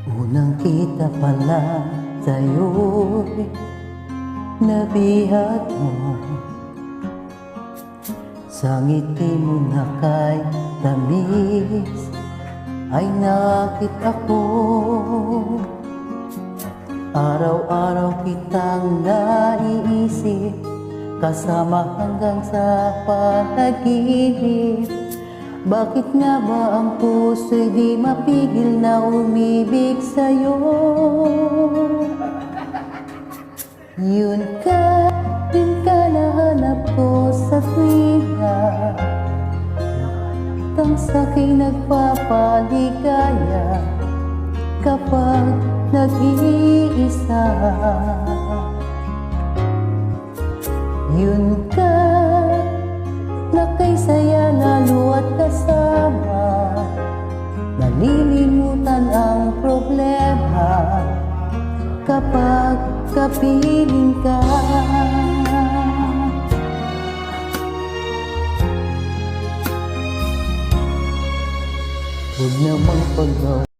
Unang kita pa lang sa'yo'y nabihat mo. Sa ngiti mo na kay tamis ay nakita ko. Araw-araw kitang naiisip, kasama hanggang sa panaginip. Bakit nga ba ang puso'y di mapigil na umibig sa'yo? Yun ka, yun ka nahanap ko sa tuwina, kang sa'king nagpapaligaya kapag nag-iisa. Yun ka na kay saya lalo at kasama, nalilimutan ang problema kapag kapiling ka. Huwag namang paggawa